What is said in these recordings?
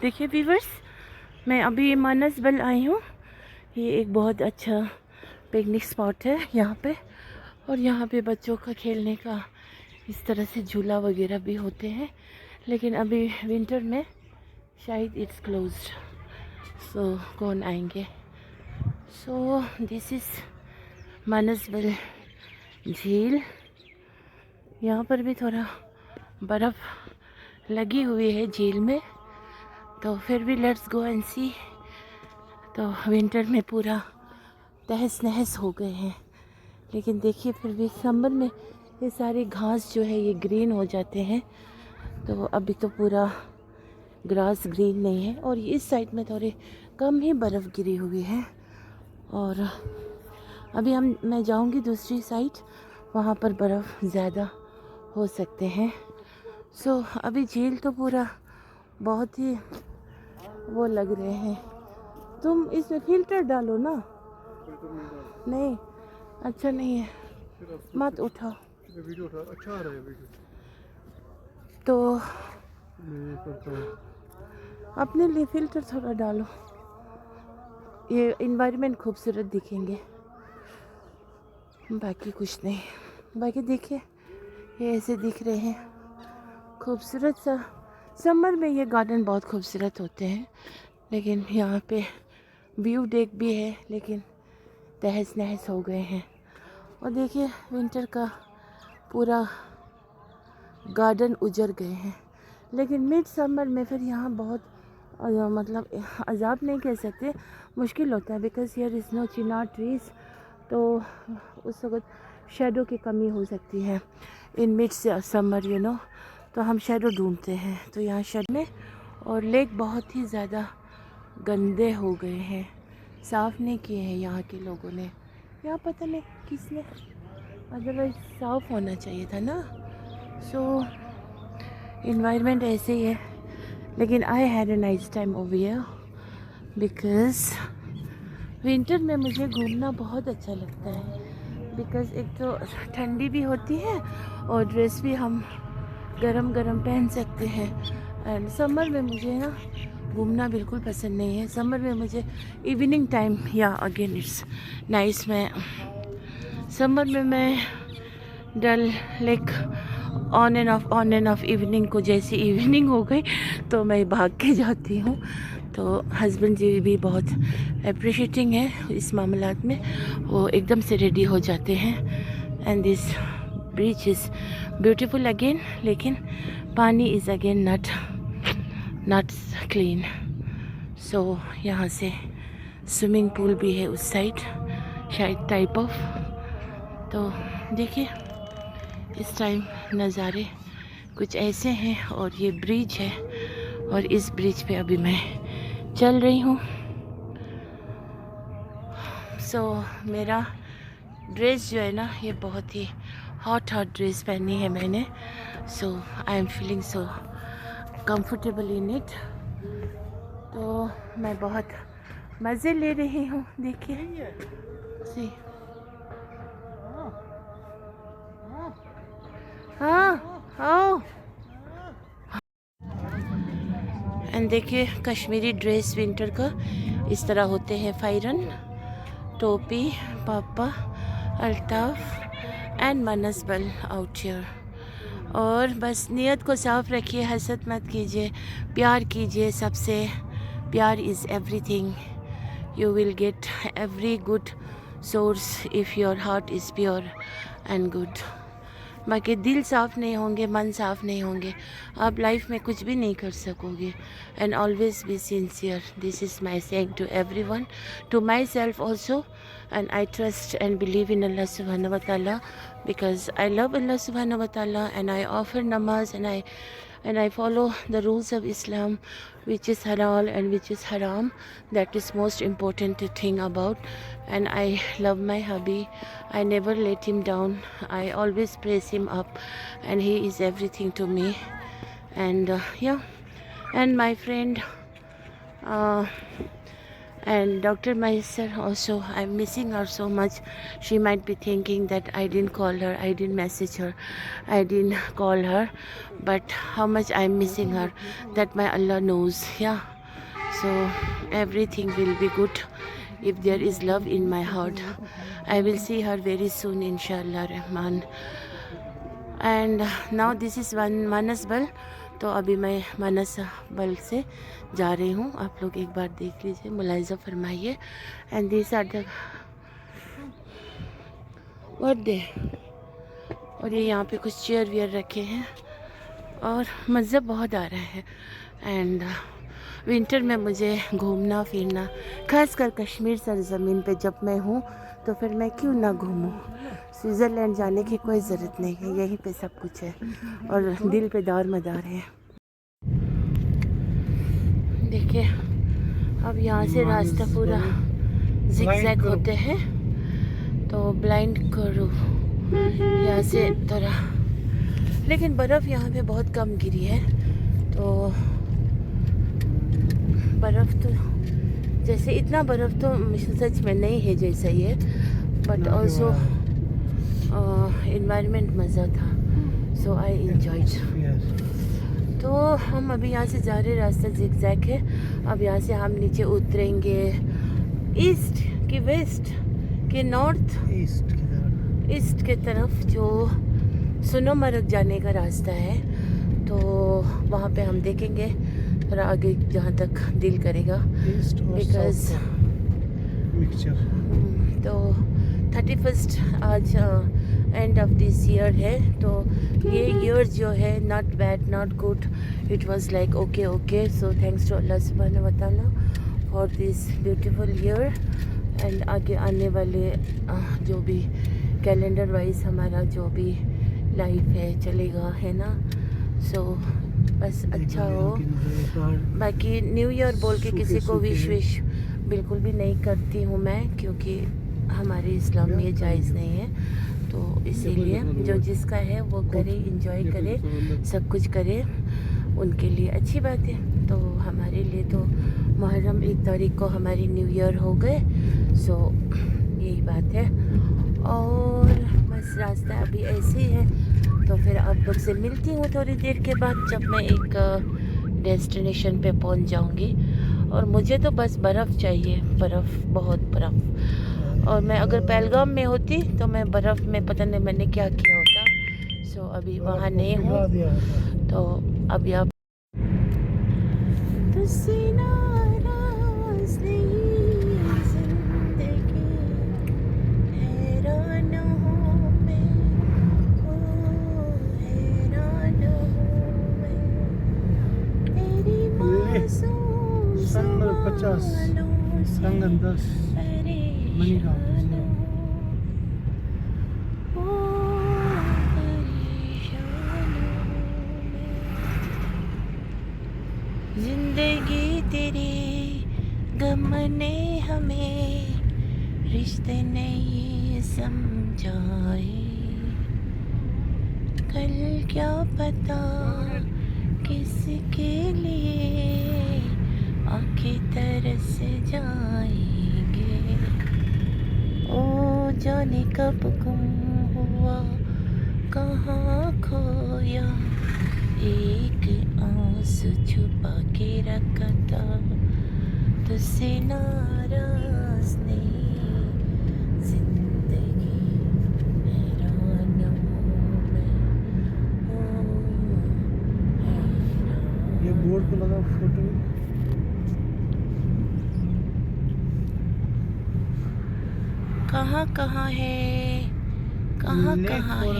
देखिए व्यूवर्स, मैं अभी मानसबल आई हूँ। ये एक बहुत अच्छा पिकनिक स्पॉट है यहाँ पे, और यहाँ पे बच्चों का खेलने का इस तरह से झूला वगैरह भी होते हैं, लेकिन अभी विंटर में शायद इट्स क्लोज्ड, सो कौन आएंगे। सो दिस इज़ मानसबल झील। यहाँ पर भी थोड़ा बर्फ़ लगी हुई है झील में, तो फिर भी लेट्स गो एंड सी। तो विंटर में पूरा तहस नहस हो गए हैं, लेकिन देखिए फिर भी समर में ये सारी घास जो है ये ग्रीन हो जाते हैं। तो अभी तो पूरा ग्रास ग्रीन नहीं है, और इस साइड में थोड़ी कम ही बर्फ़ गिरी हुई है। और अभी मैं जाऊंगी दूसरी साइड, वहाँ पर बर्फ़ ज़्यादा हो सकते हैं। सो अभी झील तो पूरा बहुत ही वो लग रहे हैं। तुम इसमें फिल्टर डालो ना। नहीं, अच्छा नहीं है, मत उठाओ। वीडियो उठा, अच्छा आ रहा है वीडियो। तो मैं ये करता हूँ। अपने लिए फ़िल्टर थोड़ा डालो, ये इन्वायरमेंट खूबसूरत दिखेंगे, बाकी कुछ नहीं। बाकी देखिए ये ऐसे दिख रहे हैं खूबसूरत सा। समर में ये गार्डन बहुत खूबसूरत होते हैं, लेकिन यहाँ पे व्यू डेक भी है, लेकिन तहस नहस हो गए हैं। और देखिए विंटर का पूरा गार्डन उजड़ गए हैं। लेकिन मिड समर में फिर यहाँ बहुत मतलब अजाब नहीं कह सकते, मुश्किल होता है, because here is no chinar trees. तो उस वक्त शेडो की कमी हो सकती है in mid summer, you know. तो हम शेडो ढूंढते हैं, तो यहाँ शेड में। और लेक बहुत ही ज़्यादा गंदे हो गए हैं, साफ़ नहीं किए हैं यहाँ के लोगों ने। यहाँ पता नहीं किसने, अदरवाइज साफ़ होना चाहिए था ना। सो इन्वायरमेंट ऐसे ही है, लेकिन I had a nice time over here, because winter में मुझे घूमना बहुत अच्छा लगता है। बिकॉज एक तो ठंडी भी होती है, और ड्रेस भी हम गरम गरम पहन सकते हैं। एंड समर में मुझे ना घूमना बिल्कुल पसंद नहीं है। समर में मुझे इवनिंग टाइम, या अगेन इट्स नाइस। मैं समर में मैं Dal Lake on and off evening को, जैसी इवनिंग हो गई तो मैं भाग के जाती हूँ। तो हस्बैंड जी भी बहुत अप्रिशिएटिंग है इस मामलात में, वो एकदम से रेडी हो जाते हैं। And this beach is beautiful again, लेकिन पानी इज़ अगेन नॉट क्लीन। सो यहाँ से स्विमिंग पूल भी है उस साइड, शायद टाइप ऑफ। तो देखिए इस टाइम नज़ारे कुछ ऐसे हैं, और ये ब्रिज है, और इस ब्रिज पे अभी मैं चल रही हूँ। सो मेरा ड्रेस जो है ना, ये बहुत ही हॉट ड्रेस पहनी है मैंने। So I am feeling so comfortable in it. तो मैं बहुत मज़े ले रही हूँ। देखिए सी, हाँ हाँ। एंड देखिए कश्मीरी ड्रेस विंटर का इस तरह होते हैं, फ़ायरन, टोपी, पापा, Altaf and Manasbal out here. और बस नियत को साफ रखिए, हसद मत कीजिए, प्यार कीजिए सबसे। प्यार is everything. You will get every good source if your heart is pure and good. बाकी दिल साफ़ नहीं होंगे, मन साफ़ नहीं होंगे, आप लाइफ में कुछ भी नहीं कर सकोगे। And always be sincere, this is my saying to everyone, to myself also. And I trust and believe in Allah subhanahu wa ta'ala, because I love Allah subhanahu wa ta'ala, and I offer namaz, and I follow the rules of Islam, which is halal and which is haram. That is most important thing about. And I love my hubby. I never let him down. I always praise him up, and he is everything to me. And yeah, and my friend And Dr. Maisar also, I'm missing her so much. She might be thinking that I didn't call her, I didn't message her, I didn't call her. But how much I'm missing her, that my Allah knows. Yeah. So everything will be good if there is love in my heart. I will see her very soon, inshallah Rahman. And now this is Manas Bal. तो अभी मैं मानस बल से जा रही हूँ. आप लोग एक बार देख लीजिए, मुलाहिज़ा फरमाइए. And this are the birthday. और ये यहाँ पे कुछ चेयर वेयर रखे हैं और मज़ा बहुत आ रहा है. एंड विंटर में मुझे घूमना फिरना, खासकर कश्मीर सरज़मीन पे जब मैं हूँ तो फिर मैं क्यों ना घूमूं. स्विट्ज़रलैंड जाने की कोई ज़रूरत नहीं है, यहीं पे सब कुछ है और दिल पे दार मदार है. देखिए अब यहाँ से रास्ता पूरा जिगजैग होते हैं, तो ब्लाइंड करो यहाँ से थोड़ा. लेकिन बर्फ़ यहाँ पे बहुत कम गिरी है, तो बर्फ़ तो जैसे इतना बर्फ़ तो सच में नहीं है जैसा ये, बट ऑल्सो इन्वायरमेंट मज़ा था. सो आई इंजॉयड. तो हम अभी यहाँ से जा रहे, रास्ता जिगजैग है. अब यहाँ से हम नीचे उतरेंगे ईस्ट की वेस्ट के नॉर्थ ईस्ट के तरफ, जो सोनमर्ग जाने का रास्ता है. तो वहाँ पे हम देखेंगे थोड़ा आगे जहाँ तक दिल करेगा, बिकॉज तो 31 आज एंड ऑफ दिस ईयर है. तो ये ईयर जो है not bad, not good, it was like okay. So thanks to अल्लाह सुब्हानहू व तआला for this beautiful year. And आगे आने वाले जो भी कैलेंडर वाइज हमारा जो भी लाइफ है चलेगा, है ना. सो बस अच्छा हो. बाकी न्यू ईयर बोल के किसी को विश बिल्कुल भी नहीं करती हूँ मैं, क्योंकि हमारे इस्लाम में ये जायज़ नहीं है. तो इसीलिए जो जिसका है वो करे, इंजॉय करे, सब कुछ करे, उनके लिए अच्छी बात है. तो हमारे लिए तो मुहर्रम 1 तारीख को हमारी न्यू ईयर हो गए. सो यही बात है. और बस रास्ता अभी ऐसे ही है. तो फिर आप लोग से मिलती हूँ थोड़ी देर के बाद, जब मैं एक डेस्टिनेशन पे पहुँच जाऊँगी. और मुझे तो बस बर्फ़ चाहिए, बर्फ़, बहुत बर्फ़. और मैं अगर पहलगाम में होती तो मैं बर्फ़ में पता नहीं मैंने क्या किया होता. सो अभी वहाँ नहीं हूँ. तो अभी आप सनमर्ग 50, कंगन 10, मणिगांव 0. जिंदगी तेरे गम ने हमें रिश्ते नहीं समझाए. कल क्या पता किसके लिए आँखें तरस जाएंगे. ओ जाने कब गुम हुआ, कहाँ खोया, एक आंसू छुपा के रखा था, तुझसे नाराज नहीं, जिंदगी हैरान हूँ मैं. ये बोर्ड पे लगा फोटो. कहाँ है, कहाँ है.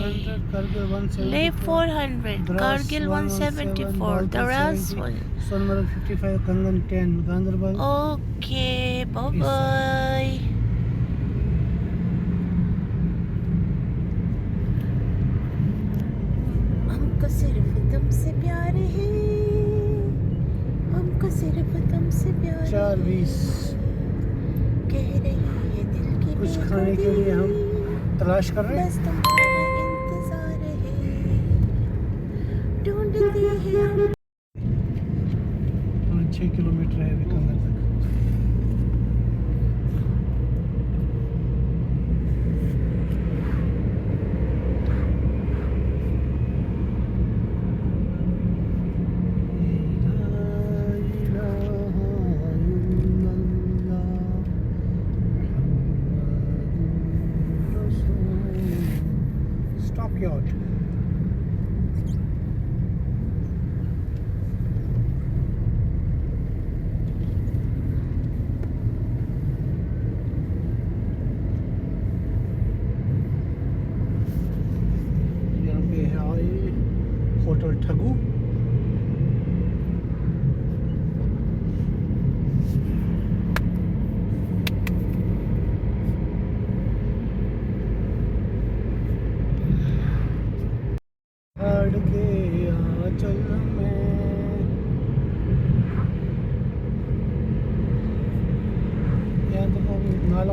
लेक 400, कारगिल 174, दराज 1, सोनमर्ग 55, कंगन 10, गांदरबल. Okay bye bye. हमको सिर्फ तुमसे प्यार है, हमको सिर्फ तुमसे प्यार है. 4:20 कह रही है दिल की कुछ खाने के लिए हम तलाश कर रहे हैं. बस तुम्हारा इंतजार है, ढूंढते हैं हम. 6 किलोमीटर है अभी कंगन तक.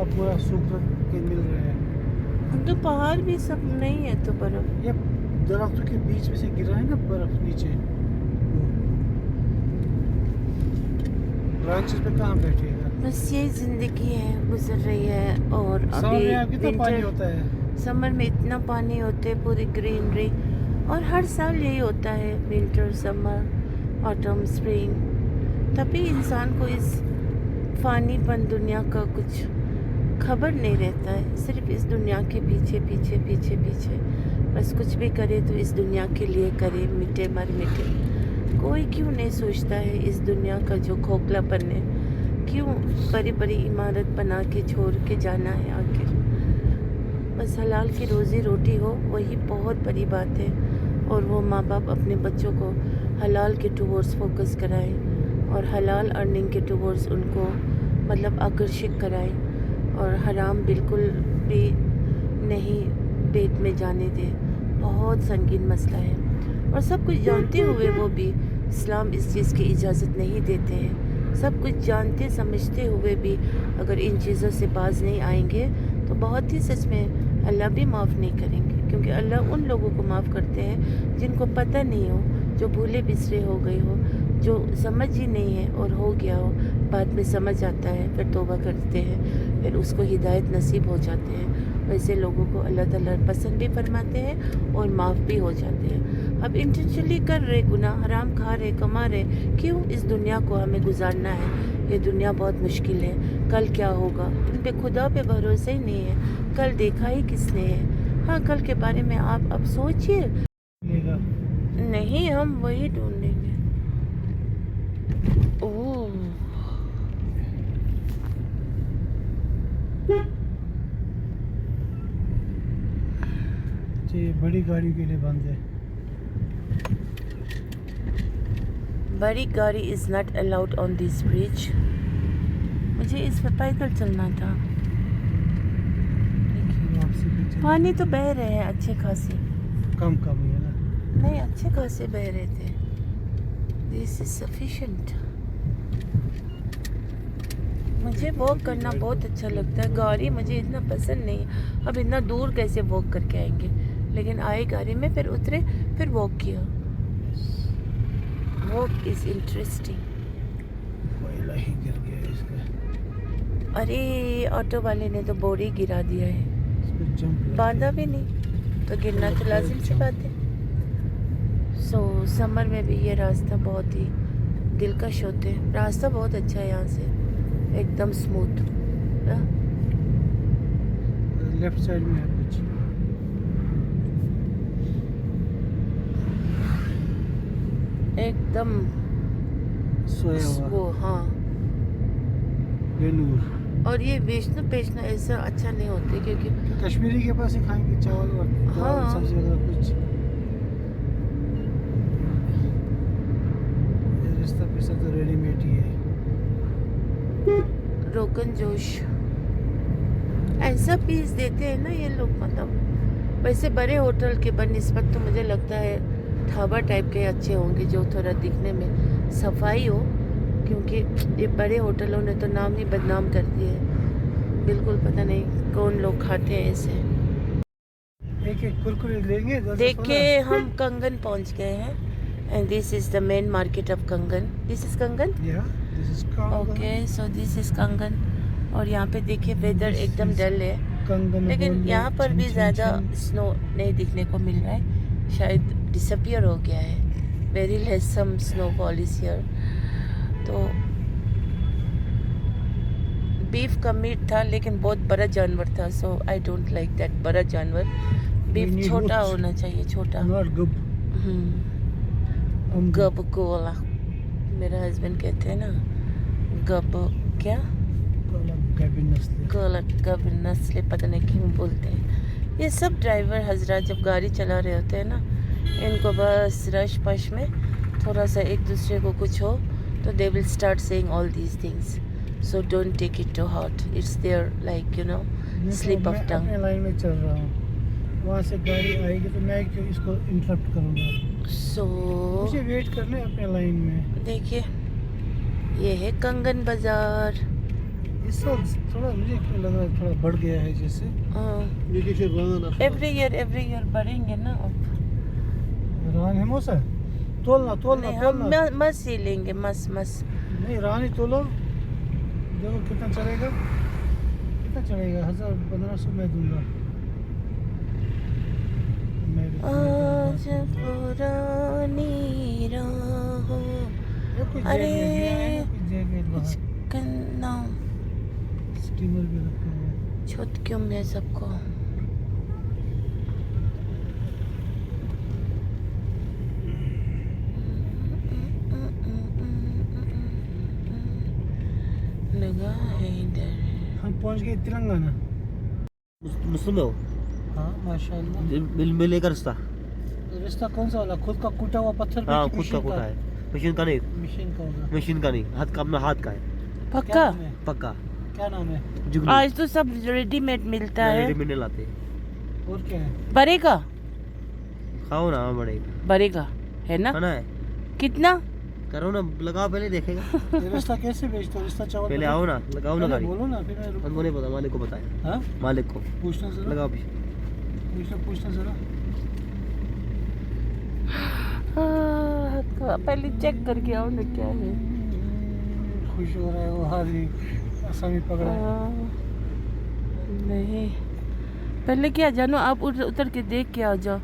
पूरा सूख के मिल रहा है। तो पहाड़ भी सब नहीं है तो बर्फ। ये दरख्तों के बीच में से गिरा है ना बर्फ नीचे, ब्रांचेस पे कहाँ बैठेगा। बस ये जिंदगी है, गुजर रही है। और समर अभी में यहाँ कितना पानी होता है। समर में इतना पानी होते है, पूरी ग्रीनरी। और हर साल यही होता है, विंटर, समर, ऑटम, स्प्रिंग। तभी इंसान को इस फानीपन दुनिया का कुछ खबर नहीं रहता है। सिर्फ इस दुनिया के पीछे पीछे पीछे पीछे बस कुछ भी करे तो इस दुनिया के लिए करे, मिटे मर मिटे। कोई क्यों नहीं सोचता है इस दुनिया का जो खोखलापन है, क्यों बड़ी बड़ी इमारत बना के छोड़ के जाना है आखिर। बस हलाल की रोज़ी रोटी हो वही बहुत बड़ी बात है। और वो माँ बाप अपने बच्चों को हलाल के टूवर्ड्स फोकस कराएं और हलाल अर्निंग के टूवर्ड्स उनको मतलब आकर्षित कराएं और हराम बिल्कुल भी नहीं पेट में जाने दे। बहुत संगीन मसला है। और सब कुछ जानते हुए वो भी इस्लाम इस चीज़ की इजाज़त नहीं देते हैं। सब कुछ जानते समझते हुए भी अगर इन चीज़ों से बाज नहीं आएंगे तो बहुत ही सच में अल्लाह भी माफ़ नहीं करेंगे। क्योंकि अल्लाह उन लोगों को माफ़ करते हैं जिनको पता नहीं हो, जो भूले बिसरे हो गए हो, जो समझ ही नहीं है और हो गया हो, बाद में समझ आता है, फिर तौबा करते हैं, फिर उसको हिदायत नसीब हो जाते हैं। वैसे लोगों को अल्लाह ताला पसंद भी फरमाते हैं और माफ़ भी हो जाते हैं। अब इंटेंशनली कर रहे गुनाह, हराम खा रहे, कमा रहे, क्यों इस दुनिया को हमें गुजारना है। ये दुनिया बहुत मुश्किल है, कल क्या होगा इन पे खुदा पे भरोसा ही नहीं है। कल देखा ही किसने है। हाँ, कल के बारे में आप अब सोचिए। नहीं, हम वही ढूंढेंगे। ओह, ये बड़ी गाड़ी के लिए बंद है। बड़ी गाड़ी is not allowed on this bridge. मुझे इस पर पैदल चलना था। पानी तो बह रहे हैं अच्छे खासे, कम कम है ना। नहीं अच्छे खासे बह रहे थे। This is sufficient. मुझे वॉक करना बहुत अच्छा लगता है। गाड़ी मुझे इतना पसंद नहीं है। अब इतना दूर कैसे वॉक करके आएंगे, लेकिन आए गाड़ी में, फिर उतरे, फिर वॉक किया। Walk is interesting. कोयला ही गिर गया इसका। अरे ऑटो वाले ने तो बोरी गिरा दिया है, बांधा भी नहीं, तो गिरना तो लाजिम सी बात है। सो समर में भी ये रास्ता बहुत ही दिलकश होते हैं। रास्ता बहुत अच्छा है यहाँ से, एकदम स्मूथ। लेफ्ट साइड में है कुछ एकदम सोया हुआ वो। हाँ, बेनूर। और ये बेचना बेचना ऐसा अच्छा नहीं होते क्योंकि कश्मीरी के पास ही खाएंगे चावल और हाँ। सब्जी वगैरह कुछ। ये रिश्ता पिस्ता तो रेडीमेड ही है। रोगन जोश ऐसा पीस देते हैं ना ये लोग। मतलब वैसे बड़े होटल के बनिस्बत तो मुझे लगता है ढाबा टाइप के अच्छे होंगे, जो थोड़ा दिखने में सफाई हो। क्योंकि ये बड़े होटलों ने तो नाम ही बदनाम कर दिए है। बिल्कुल पता नहीं कौन लोग खाते हैं इसे। एक एक कुरकुरे लेंगे। देखिए हम कंगन पहुंच गए हैं and this is the main market of कंगन। दिस इज कंगन। ओके, सो दिस इज कंगन। और यहाँ पे देखिए वेदर एकदम डल है, लेकिन यहाँ पर भी ज़्यादा स्नो नहीं दिखने को मिल रहा है, शायद डिसअपियर हो गया है। Very less some snowfall is here. तो बीफ का मीट था, लेकिन बहुत बड़ा जानवर था, so I don't like that बड़ा जानवर। बीफ छोटा होना चाहिए, छोटा। गब गोला मेरा हस्बैंड कहते हैं ना, गब क्या गब नस्ल, पता नहीं क्यों बोलते हैं। ये सब ड्राइवर हजरा जब गाड़ी चला रहे होते हैं ना, इनको बस रश पश में थोड़ा सा एक दूसरे को कुछ हो तो they will start saying all these things. So don't take it to heart, it's there like you know slip of tongue. मैं लाइन में चल रहा हूँ, वहाँ से गाड़ी आएगी तो मैं क्यों इसको इंटरप्ट करूँगा। सो मुझे वेट करना है अपने लाइन में। देखिए ये है कंगन बाजार। इस साल थोड़ा मुझे क्यों लग रहा है थोड़ा बढ़ गया है जैसे एवरी ईयर बढ़ेंगे ना अब। रान है मौसा तोलना तोलना नहीं, हम तोलना मस ही लेंगे मस। नहीं रानी तोलो देखो कितना चढ़ेगा 1000-1500 मैं दूंगा आज पुरानी राहों अरे कुछ करना स्टीमर भी रखा हुआ है छुट क्यों मैं सबको लगा है इधर। हम पहुंच गए तेलंगाना मुस्लिम हो हाँ माशाल्लाह मिलेगा रिश्ता रिश्ता कौन सा वाला खुद का कूटा हुआ पत्थर पे हाँ कि खुद का मशीन कोटा है मशीन का नहीं मशीन का होगा मशीन का नहीं हाथ का अपना हाथ का है क्या पक्का नाम है पक्का क्या नाम है जुगनू आज तो सब रेडीमेड मिलता है। रेडीमेड नहीं लाते और क्या है बरेगा खाओ ना बड़े बरेगा है ना खाना है कितना करो ना लगाओ पहले देखेगा ये रिश्ता कैसे बेचते हो रिश्ता चावल पहले आओ ना लगाओ ना पहले गाड़ी बोलो ना फिर मैं हमको नहीं पता मालिक को पता है हाँ मालिक को पूछना जरा लगाओ पीछे पूछना जरा पहले चेक करके आओ ना क्या है। खुश हो रहा है वो हाजी आसामी पकड़ा है नहीं पहले क्या जानो आप उतर के देख के आ जाओ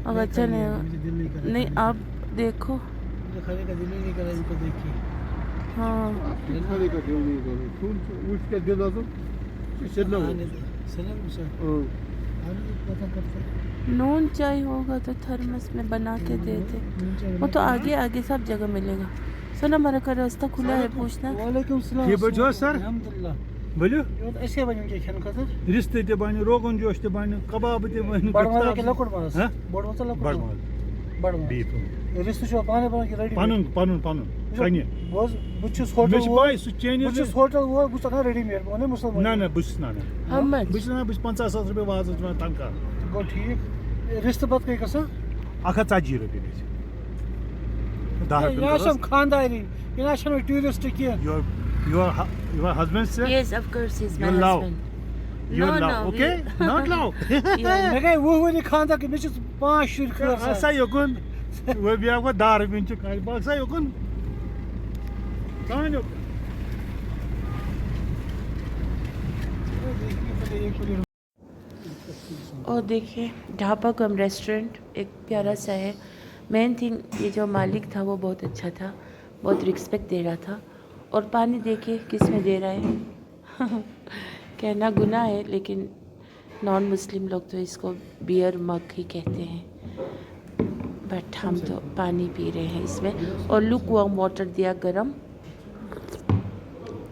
अगर अच्छा नहीं मुझे दिल नहीं कर रहा नहीं आप देखो मुझे खाने का दिल ही नहीं कर रहा इसको देख के हाँ आने दो। सलाम सर आने दो, पता करते हैं। नून चाय होगा तो थर्मस में बना के दे दे वो तो आगे आगे सब जगह मिलेगा। सुना हमारा का रास्ता खुला है पूछना। वालेकुम सलाम ये बजो सर? अल्हम्दुलिल्लाह बोलियो यो त ऐसे बनियो के खान खातर रिश्ते ते बन रोगन जोश ते बन कबाब ते बन बड़मा के लकुड़ मास हाँ? बड़मा त लकुड़ बड़माल बड़मा बीफ रिश्तो छ पाने बना के रेडी पनुन पनुन पनुन कन्ये बोस बुचुस होटल मेच बाय सु चेंज बुचुस होटल वो बुच का रेडी मेड बने मुसलमान ना ना बुस ना How much? बुस ना बुस 50,000 रुपए वाज में तनका गो ठीक रिश्तो बात कई कसा आखा 40 रुपए दे दाह या सब खानदारी या छन टूरिस्ट के your husband sir Yes, of course, he's my You love. husband. you No, love no, okay not love Yeah. मैं कह वो ने खानदा के मिच 5 शुर कर asa yokun वो भी आपको दार बिन चुका बासा yokun कहां yok और देखिए ढाबा कम रेस्टोरेंट एक प्यारा सा है। मेन थिंग ये जो मालिक था वो बहुत अच्छा था, बहुत रिस्पेक्ट दे रहा था। और पानी देखिए किस में दे रहा है कहना गुनाह है लेकिन नॉन मुस्लिम लोग तो इसको बियर मग ही कहते हैं, बट हम तो पानी पी रहे हैं इसमें। और लुक वार्म वाटर दिया गरम,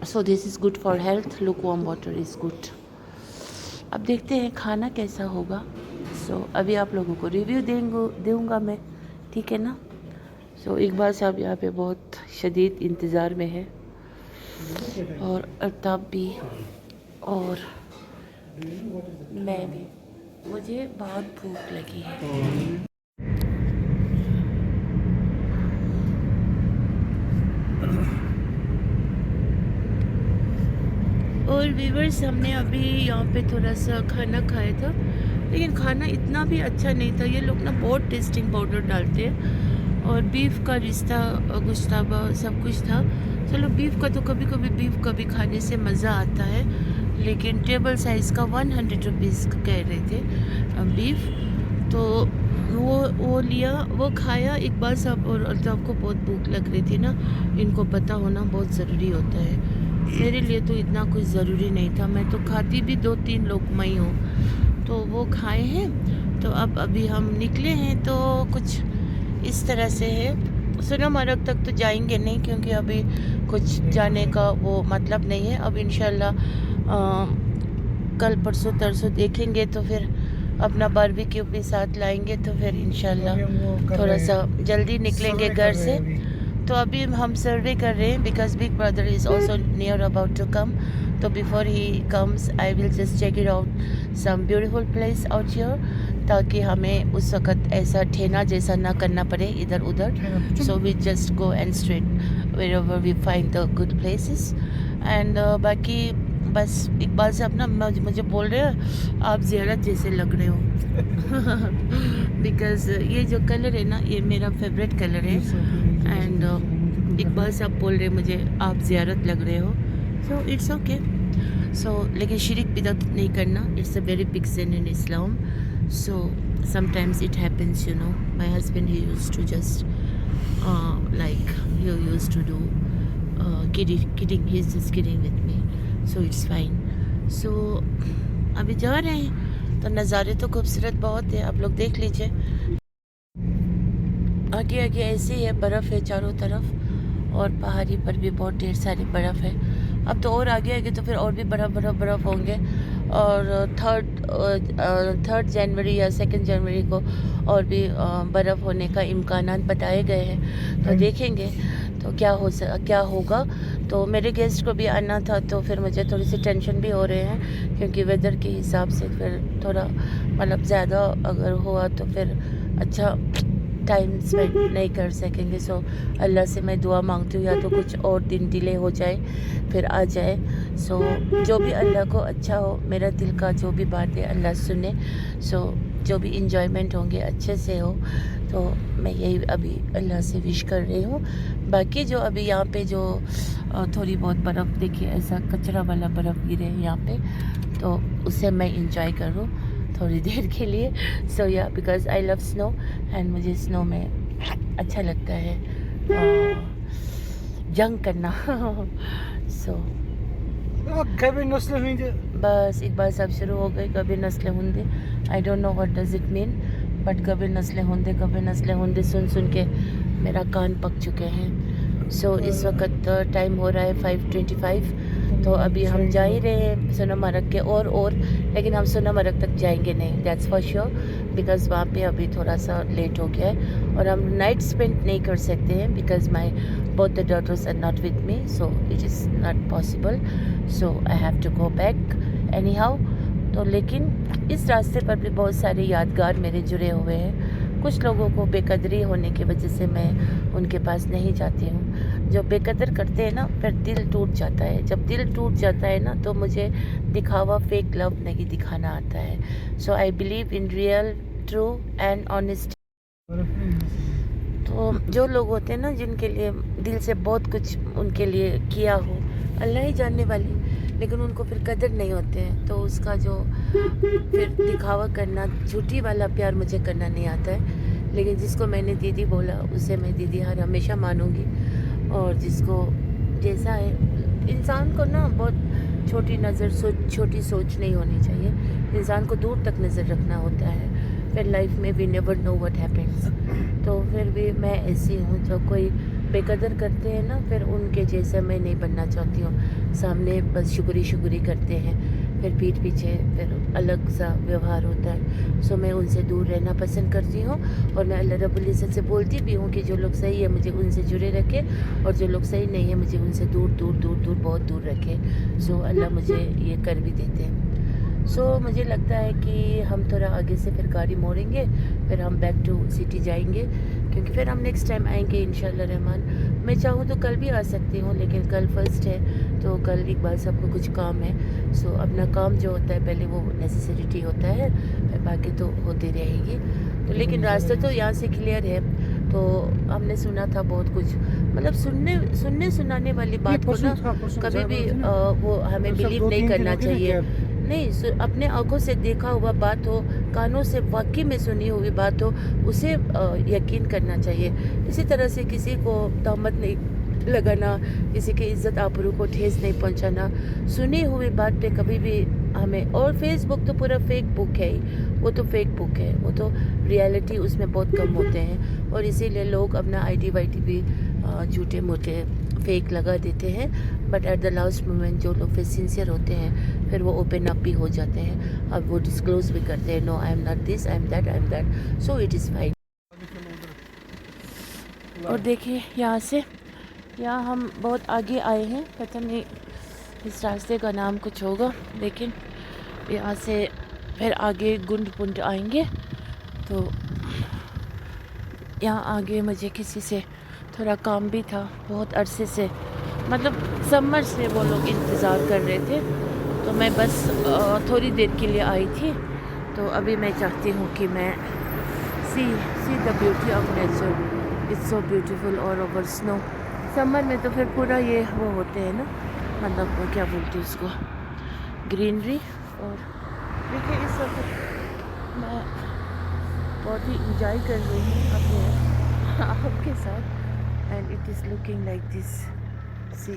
so this is good for health. Look warm water is good. अब देखते हैं खाना कैसा होगा। सो अभी आप लोगों को रिव्यू दूंगा मैं, ठीक है ना। सो इकबाल साहब यहाँ पे बहुत शदीद इंतज़ार में है और अल्ताफ़ भी और मैं भी। मुझे बहुत भूख लगी है। और व्यूवर्स हमने अभी यहाँ पे थोड़ा सा खाना खाया था, लेकिन खाना इतना भी अच्छा नहीं था। ये लोग ना बहुत टेस्टिंग पाउडर डालते हैं और बीफ का रिश्ता गुश्ताबा सब कुछ था। चलो बीफ का तो कभी कभी बीफ का भी खाने से मज़ा आता है, लेकिन टेबल साइज़ का 100 रुपीज़ कह रहे थे बीफ। तो वो लिया, वो खाया। इकबाल साहब और अल्ताफ़ को बहुत भूख लग रही थी ना, इनको पता होना बहुत ज़रूरी होता है। मेरे लिए तो इतना कुछ ज़रूरी नहीं था, मैं तो खाती भी 2-3 लोग मई हूँ। तो वो खाए हैं, तो अब अभी हम निकले हैं तो कुछ इस तरह से है। सुना मरग तक तो जाएंगे नहीं क्योंकि अभी कुछ जाने का वो मतलब नहीं है। अब इंशाल्लाह कल परसों तरसों देखेंगे तो फिर अपना बारबेक्यू भी साथ लाएंगे, तो फिर इंशाल्लाह थोड़ा सा जल्दी निकलेंगे घर से। तो अभी हम सर्वे कर रहे हैं because big brother is also near about to come. तो before he comes I will just check it out some beautiful place out here, ताकि हमें उस वक़्त ऐसा ठेना जैसा ना करना पड़े इधर उधर। So we just go and straight wherever we find the good places. And बाकी बस इकबाल साहब ना मुझे बोल रहे हैं आप ज़ियारत जैसे लग रहे हो बिकॉज़ ये जो कलर है ना ये मेरा फेवरेट कलर है एंड इकबाल साहब बोल रहे मुझे आप ज़ियारत लग रहे हो सो इट्स ओके सो लेकिन शिरक बिदअत नहीं करना it's a very big sin in Islam so sometimes it happens, you know. My husband, he used to just like he used to do kidding, he's just kidding with me, so it's fine. So अभी जा रहे हैं तो नज़ारे तो खूबसूरत बहुत है, आप लोग देख लीजिए। आगे आगे ऐसे ही है, बर्फ़ है चारों तरफ और पहाड़ी पर भी बहुत ढेर सारी बर्फ़ है। अब तो और आगे आगे तो फिर और भी बर्फ़ होंगे और 3 जनवरी या 2 जनवरी को और भी बर्फ़ होने का इम्कानात बताए गए हैं, तो देखेंगे तो क्या होगा। तो मेरे गेस्ट को भी आना था तो फिर मुझे थोड़ी सी टेंशन भी हो रहे हैं क्योंकि वेदर के हिसाब से फिर थोड़ा मतलब ज़्यादा अगर हुआ तो फिर अच्छा टाइम स्पेंड नहीं कर सकेंगे। सो अल्लाह से मैं दुआ मांगती हूँ या तो कुछ और दिन डिले हो जाए फिर आ जाए। सो जो भी अल्लाह को अच्छा हो, मेरा दिल का जो भी बात है अल्लाह सुने। सो जो भी इंजॉयमेंट होंगे अच्छे से हो, तो मैं यही अभी अल्लाह से विश कर रही हूँ। बाकी जो अभी यहाँ पे जो थोड़ी बहुत बर्फ़ देखिए ऐसा कचरा वाला बर्फ़ गिरे है यहाँ पे, तो उसे मैं इंजॉय करूँ थोड़ी देर के लिए। सो या because I love snow and मुझे स्नो में अच्छा लगता है जंग करना सो कभी नस्ल हुई बस एक बार सब शुरू हो गई। कभी नस्लें हुंदे, I don't know what does it mean, but कभी नस्लें हुंदे सुन के मेरा कान पक चुके हैं। सो इस वक्त टाइम हो रहा है 5:25, तो अभी हम जा ही रहे हैं सोनामर्ग के और लेकिन हम सोनामर्ग तक जाएंगे नहीं, दैट्स फॉर श्योर, बिकॉज़ वहाँ पे अभी थोड़ा सा लेट हो गया है और हम नाइट स्पेंड नहीं कर सकते हैं because my both the daughters are not with me, so it is not possible, so I have to go back anyhow. तो लेकिन इस रास्ते पर भी बहुत सारे यादगार मेरे जुड़े हुए हैं। कुछ लोगों को बेकदरी होने की वजह से मैं उनके पास नहीं जाती हूँ। जो बेकदर करते हैं ना फिर दिल टूट जाता है। जब दिल टूट जाता है ना तो मुझे दिखावा फेक लव नहीं दिखाना आता है। So I believe in real true and honest. तो जो लोग होते हैं ना जिनके लिए दिल से बहुत कुछ उनके लिए किया हो, अल्लाह ही जानने वाली, लेकिन उनको फिर कदर नहीं होते हैं, तो उसका जो फिर दिखावा करना, झूठी वाला प्यार मुझे करना नहीं आता है। लेकिन जिसको मैंने दीदी बोला उसे मैं दीदी हर हमेशा मानूंगी, और जिसको जैसा है इंसान को ना बहुत छोटी सोच नहीं होनी चाहिए। इंसान को दूर तक नज़र रखना होता है। फिर लाइफ में we never know what happens. तो फिर भी मैं ऐसी हूँ, जो कोई बेकदर करते हैं ना फिर उनके जैसा मैं नहीं बनना चाहती हूँ। सामने बस शुक्री करते हैं, फिर पीठ पीछे फिर अलग सा व्यवहार होता है। सो मैं उनसे दूर रहना पसंद करती हूँ, और मैं अल्लाह रब्बुल इज़्ज़त से बोलती भी हूँ कि जो लोग सही है मुझे उनसे जुड़े रखे, और जो लोग सही नहीं है मुझे उनसे दूर बहुत दूर रखे। सो अल्लाह मुझे ये कर भी देते हैं। सो मुझे लगता है कि हम थोड़ा आगे से फिर गाड़ी मोड़ेंगे, फिर हम बैक टू सिटी जाएंगे, क्योंकि फिर हम नेक्स्ट टाइम आएंगे इंशाल्लाह रहमान। मैं चाहूँ तो कल भी आ सकती हूँ, लेकिन कल फर्स्ट है तो कल इकबाल साहब को कुछ काम है। सो अपना काम जो होता है पहले वो नेसेसिटी होता है, फिर बाकी तो होती रहेगी। तो लेकिन रास्ता तो यहाँ से क्लियर है। तो हमने सुना था बहुत कुछ, मतलब सुनने सुनाने वाली बात को ना कभी भी वो हमें बिलीव नहीं करना चाहिए। नहीं, अपने आंखों से देखा हुआ बात हो, कानों से वाकई में सुनी हुई बात हो, उसे यकीन करना चाहिए। इसी तरह से किसी को तहमत नहीं लगाना, किसी की इज्जत आबरू को ठेस नहीं पहुंचाना। सुनी हुई बात पे कभी भी हमें, और फेसबुक तो पूरा फेक बुक है ही, वो तो फेक बुक है, वो तो रियलिटी उसमें बहुत कम होते हैं, और इसीलिए लोग अपना आईडी वाईडी भी झूठे मोटे फेक लगा देते हैं। But at the last moment जो लोग फिर सिंसियर होते हैं फिर वो ओपन अप भी हो जाते हैं, अब वो डिस्क्लोज भी करते हैं, no I am not this, I am that, so it is fine. और देखिए यहाँ हम बहुत आगे आए हैं, पता नहीं इस रास्ते का नाम कुछ होगा, लेकिन यहाँ से फिर आगे गुंड पुंड आएंगे। तो यहाँ आगे मुझे किसी से थोड़ा काम भी था, बहुत अरसे से, मतलब समर से वो लोग इंतज़ार कर रहे थे, तो मैं बस थोड़ी देर के लिए आई थी। तो अभी मैं चाहती हूँ कि मैं see the beauty of nature. It's so beautiful और ओवर स्नो। समर में तो फिर पूरा ये वो होते हैं ना, मतलब वो क्या बोलते हैं उसको, ग्रीनरी। और देखिए इस वक्त मैं बहुत ही इंजॉय कर रही हूँ अपने आपके साथ। And it is looking like this, see.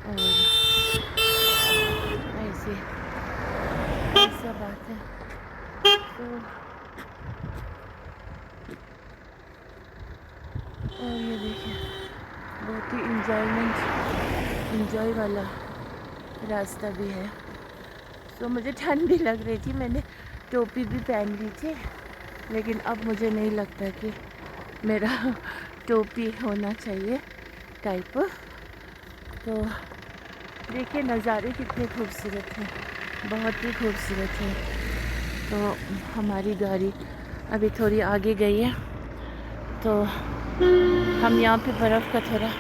और ऐसा बात है। तो और ये देखिए बहुत ही इंजॉय वाला रास्ता भी है। तो मुझे ठंड भी लग रही थी, मैंने टोपी भी पहन ली थी, लेकिन अब मुझे नहीं लगता कि मेरा टोपी होना चाहिए टाइप। तो देखिए नज़ारे कितने खूबसूरत हैं, बहुत ही खूबसूरत है। तो हमारी गाड़ी अभी थोड़ी आगे गई है, तो हम यहाँ पे बर्फ़ का थोड़ा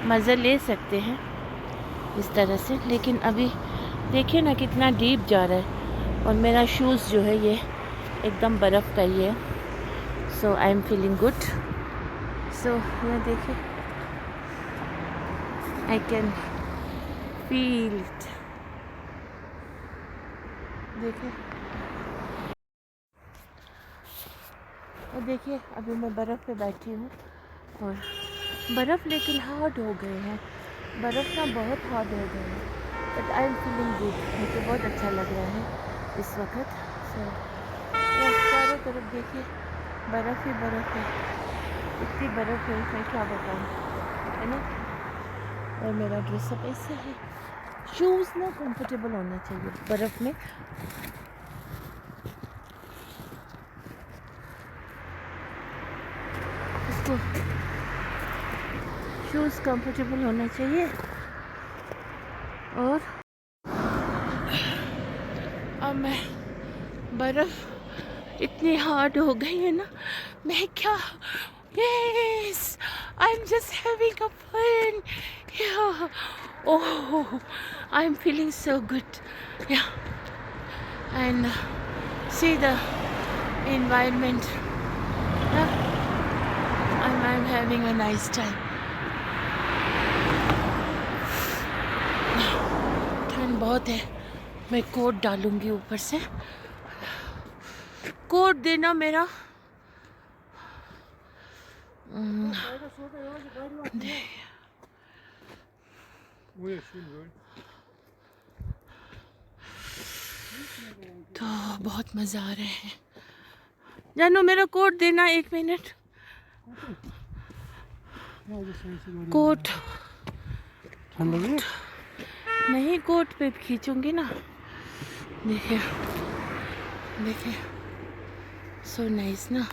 मज़ा ले सकते हैं इस तरह से। लेकिन अभी देखिए ना कितना डीप जा रहा है, और मेरा शूज़ जो है ये एकदम बर्फ़ का ही है। So I am feeling good. सो ये देखिए, आई कैन फील इट। देखिए, और देखिए अभी मैं बर्फ़ पे बैठी हूँ, और बर्फ़ लेकिन हार्ड हो गए हैं, बर्फ़ ना बहुत हार्ड हो गए हैं। But I am feeling good, मुझे बहुत अच्छा लग रहा है इस वक्त। सो चारों तरफ देखिए बर्फ़ ही बर्फ़ है, इतनी बर्फ़ है मैं क्या बताऊँ, है ना। और मेरा ड्रेसअप ऐसे है, शूज़ ना कंफर्टेबल होना चाहिए बर्फ़ में। इसको शूज़ कंफर्टेबल होना चाहिए। और अब मैं बर्फ़ इतनी हार्ड हो गई है ना, मैं क्या, yes I am just having a fun, oh I am feeling so good, yeah and see the environment. I'm having a nice time. ठंड बहुत है, मैं कोट डालूंगी ऊपर से। कोट देना मेरा तो बहुत मज़ा आ रहा है। जानू मेरा कोट देना, 1 मिनट। कोट ठंड लगी नहीं, कोट पे खींचूंगी ना। देखिए देखिए, सो नाइस ना।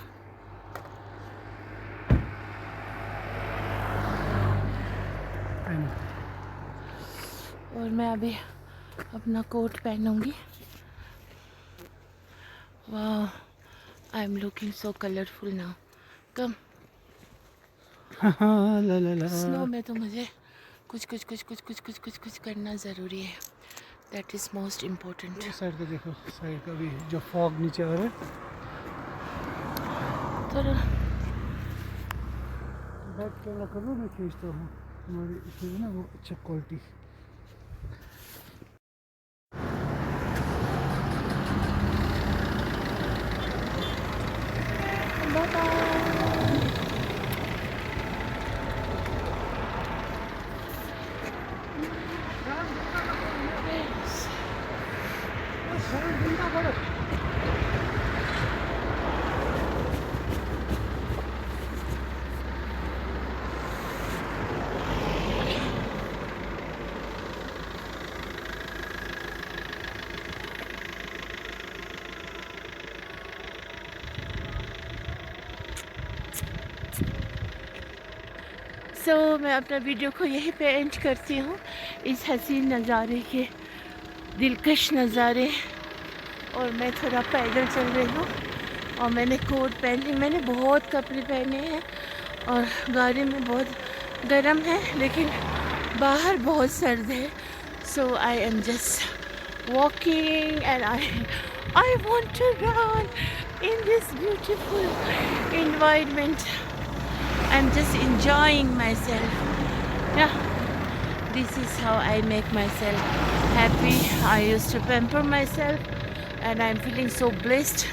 और मैं अभी अपना कोट पहनूंगी। वाह, I am looking so colourful now. Come snow में तो मुझे कुछ करना ज़रूरी है। That is most important. Side का देखो, साइड का भी जो फॉग नीचे आ रहा है। तो बैक कैमरा कर लो, मैं खींचता हूँ। हमारी इसमें ना वो अच्छा क्वालिटी। सो मैं अपना वीडियो को यहीं पे एंड करती हूँ, इस हसीन नज़ारे के, दिलकश नज़ारे। और मैं थोड़ा पैदल चल रही हूँ, और मैंने कोट पहनी, मैंने बहुत कपड़े पहने हैं, और गाड़ी में बहुत गर्म है, लेकिन बाहर बहुत सर्द है, so I am just walking and I want to run in this beautiful environment. I'm just enjoying myself. Yeah, this is how I make myself happy. I used to pamper myself and I'm feeling so blessed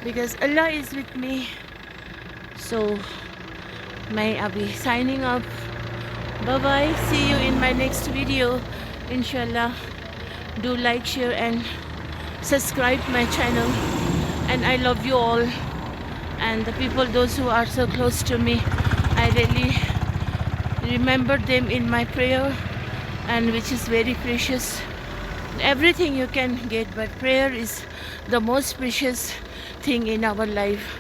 because Allah is with me. So मैं अभी signing up. Bye bye. See you in my next video. Inshallah. Do like, share and subscribe my channel. And I love you all. And the people, those who are so close to me, I really remember them in my prayer, and which is very precious. Everything you can get, but prayer is the most precious thing in our life.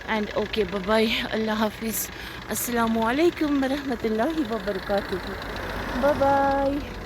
And okay, bye bye. Allah Hafiz. Assalamu alaikum wa rahmatullahi wa barakatuh. Bye bye.